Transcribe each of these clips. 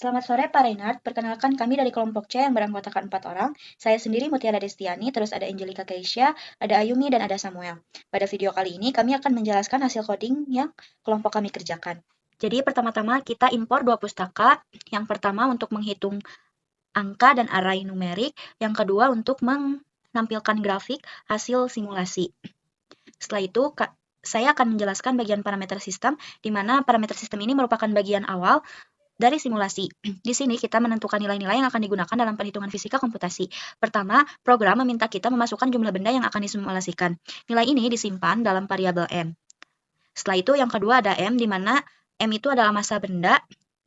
Selamat sore Pak Reinhard, perkenalkan kami dari kelompok C yang beranggotakan 4 orang. Saya sendiri Mutiara Destiani, terus ada Angelika Keisha, ada Ayumi, dan ada Samuel. Pada video kali ini kami akan menjelaskan hasil coding yang kelompok kami kerjakan. Jadi pertama-tama kita impor dua pustaka. Yang pertama untuk menghitung angka dan array numerik, yang kedua untuk menampilkan grafik hasil simulasi. Setelah itu, saya akan menjelaskan bagian parameter sistem, di mana parameter sistem ini merupakan bagian awal dari simulasi. Di sini kita menentukan nilai-nilai yang akan digunakan dalam perhitungan fisika komputasi. Pertama, program meminta kita memasukkan jumlah benda yang akan disimulasikan. Nilai ini disimpan dalam variabel M. Setelah itu yang kedua ada M, di mana M itu adalah massa benda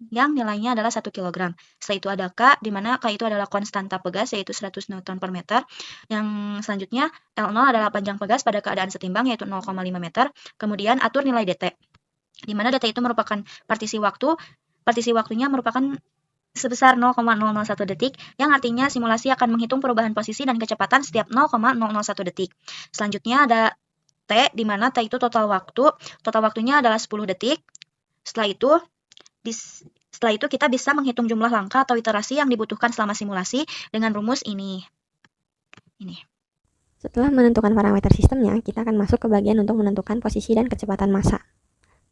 yang nilainya adalah 1 kg. Setelah itu ada K, di mana K itu adalah konstanta pegas, yaitu 100 Newton per meter. Yang selanjutnya, L0 adalah panjang pegas pada keadaan setimbang, yaitu 0,5 meter. Kemudian atur nilai dt, di mana dt itu merupakan partisi waktu. Partisi waktunya merupakan sebesar 0,001 detik, yang artinya simulasi akan menghitung perubahan posisi dan kecepatan setiap 0,001 detik. Selanjutnya ada T, di mana T itu total waktu. Total waktunya adalah 10 detik. Setelah itu kita bisa menghitung jumlah langkah atau iterasi yang dibutuhkan selama simulasi dengan rumus ini. Setelah menentukan parameter sistemnya, kita akan masuk ke bagian untuk menentukan posisi dan kecepatan massa.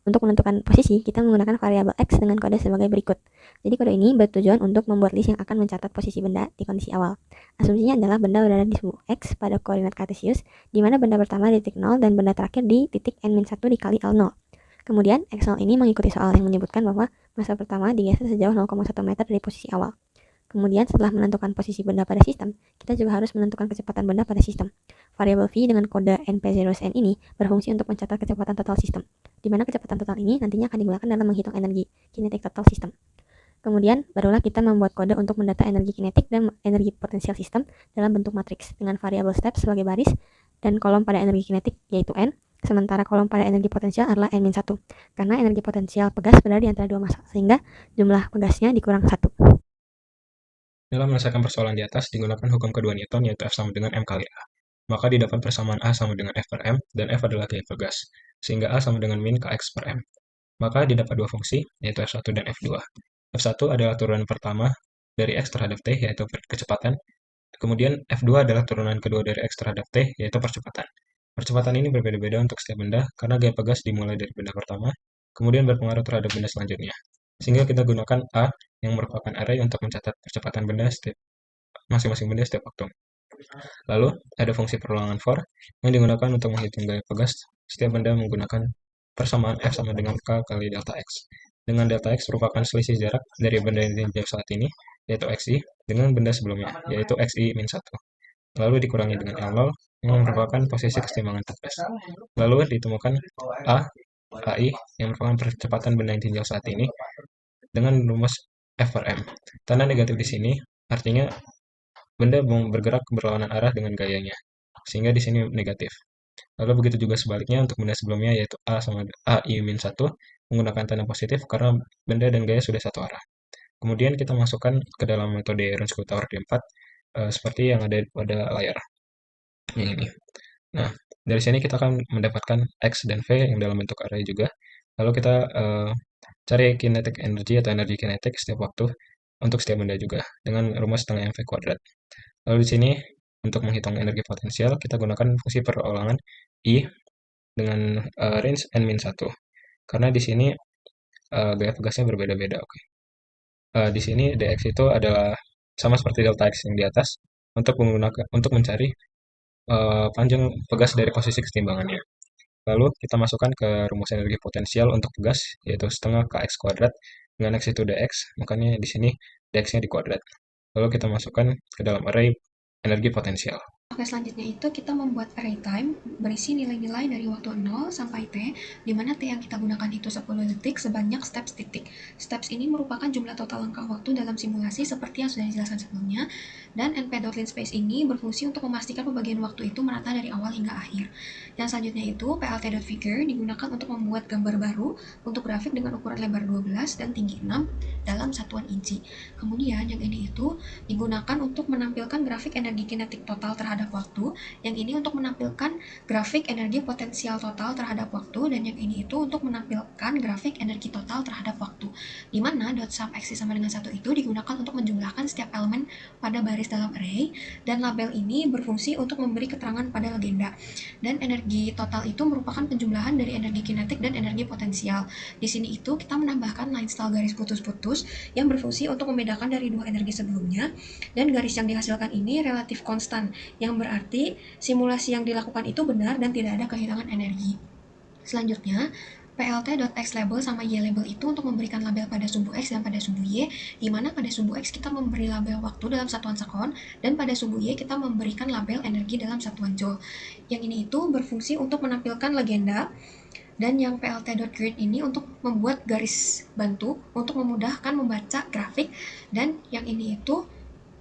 Untuk menentukan posisi, kita menggunakan variabel X dengan kode sebagai berikut. Jadi kode ini bertujuan untuk membuat list yang akan mencatat posisi benda di kondisi awal. Asumsinya adalah benda berada di suhu X pada koordinat kartesius, di mana benda pertama di titik 0 dan benda terakhir di titik N-1 dikali L0. Kemudian, X0 ini mengikuti soal yang menyebutkan bahwa massa pertama digeser sejauh 0,1 meter dari posisi awal. Kemudian, setelah menentukan posisi benda pada sistem, kita juga harus menentukan kecepatan benda pada sistem. Variabel V dengan kode NP0SN ini berfungsi untuk mencatat kecepatan total sistem, di mana kecepatan total ini nantinya akan digunakan dalam menghitung energi kinetik total sistem. Kemudian, barulah kita membuat kode untuk mendata energi kinetik dan energi potensial sistem dalam bentuk matriks dengan variabel step sebagai baris dan kolom pada energi kinetik yaitu N, sementara kolom pada energi potensial adalah N-1, karena energi potensial pegas berada di antara dua massa, sehingga jumlah pegasnya dikurang 1. Dalam menyelesaikan persoalan di atas, digunakan hukum kedua Newton, yaitu F sama dengan M kali A. Maka didapat persamaan A sama dengan F per M, dan F adalah gaya pegas, sehingga A sama dengan min Kx per M. Maka didapat dua fungsi, yaitu F1 dan F2. F1 adalah turunan pertama dari X terhadap T, yaitu kecepatan. Kemudian F2 adalah turunan kedua dari X terhadap T, yaitu percepatan. Percepatan ini berbeda-beda untuk setiap benda, karena gaya pegas dimulai dari benda pertama, kemudian berpengaruh terhadap benda selanjutnya. Sehingga kita gunakan A yang merupakan array untuk mencatat percepatan benda setiap masing-masing benda setiap waktu. Lalu, ada fungsi perulangan for yang digunakan untuk menghitung gaya pegas setiap benda menggunakan persamaan F sama dengan K kali delta X. Dengan delta X merupakan selisih jarak dari benda yang ditinjau saat ini, yaitu XI, dengan benda sebelumnya, yaitu XI min 1. Lalu dikurangi dengan L0, yang merupakan posisi kesetimbangan tegas. Lalu ditemukan A, AI, yang merupakan percepatan benda yang ditinjau saat ini, dengan rumus F per M. Tanda negatif di sini artinya benda bergerak berlawanan arah dengan gayanya, sehingga di sini negatif. Lalu begitu juga sebaliknya untuk benda sebelumnya, yaitu A sama AI min 1, menggunakan tanda positif karena benda dan gaya sudah satu arah. Kemudian kita masukkan ke dalam metode Runge-Kutauer D4, seperti yang ada pada layar yang ini. Nah, dari sini kita akan mendapatkan X dan V yang dalam bentuk array juga. Lalu kita cari kinetic energy atau energi kinetik setiap waktu untuk setiap benda juga dengan rumus setengah mv kuadrat. Lalu di sini untuk menghitung energi potensial kita gunakan fungsi perulangan I dengan range n-1. Karena di sini gaya pegasnya berbeda-beda. Oke. Di sini dx itu adalah sama seperti delta x yang di atas untuk mencari panjang pegas dari posisi kesetimbangannya. Lalu kita masukkan ke rumus energi potensial untuk pegas, yaitu setengah kx kuadrat dengan x itu dx, makanya di sini dx-nya dikuadrat. Lalu kita masukkan ke dalam array energi potensial. Oke, selanjutnya itu kita membuat array time berisi nilai-nilai dari waktu 0 sampai T, di mana T yang kita gunakan itu 10 detik sebanyak steps titik. Steps ini merupakan jumlah total langkah waktu dalam simulasi seperti yang sudah dijelaskan sebelumnya, dan np.linspace ini berfungsi untuk memastikan pembagian waktu itu merata dari awal hingga akhir. Yang selanjutnya itu plt.figure digunakan untuk membuat gambar baru untuk grafik dengan ukuran lebar 12 dan tinggi 6 dalam satuan inci. Kemudian yang ini itu digunakan untuk menampilkan grafik energi kinetik total terhadap terhadap waktu, yang ini untuk menampilkan grafik energi potensial total terhadap waktu, dan yang ini itu untuk menampilkan grafik energi total terhadap waktu, di mana .subAxis sama dengan 1 itu digunakan untuk menjumlahkan setiap elemen pada baris dalam array, dan label ini berfungsi untuk memberi keterangan pada legenda. Dan energi total itu merupakan penjumlahan dari energi kinetik dan energi potensial. Di sini itu kita menambahkan line style garis putus-putus yang berfungsi untuk membedakan dari dua energi sebelumnya, dan garis yang dihasilkan ini relatif konstan, yang berarti simulasi yang dilakukan itu benar dan tidak ada kehilangan energi. Selanjutnya, plt.xLabel sama YLabel itu untuk memberikan label pada sumbu X dan pada sumbu Y, di mana pada sumbu X kita memberi label waktu dalam satuan sekon, dan pada sumbu Y kita memberikan label energi dalam satuan joule. Yang ini itu berfungsi untuk menampilkan legenda, dan yang plt.grid ini untuk membuat garis bantu untuk memudahkan membaca grafik, dan yang ini itu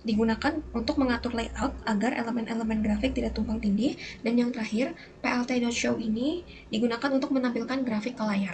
digunakan untuk mengatur layout agar elemen-elemen grafik tidak tumpang tindih, dan yang terakhir plt.show ini digunakan untuk menampilkan grafik ke layar.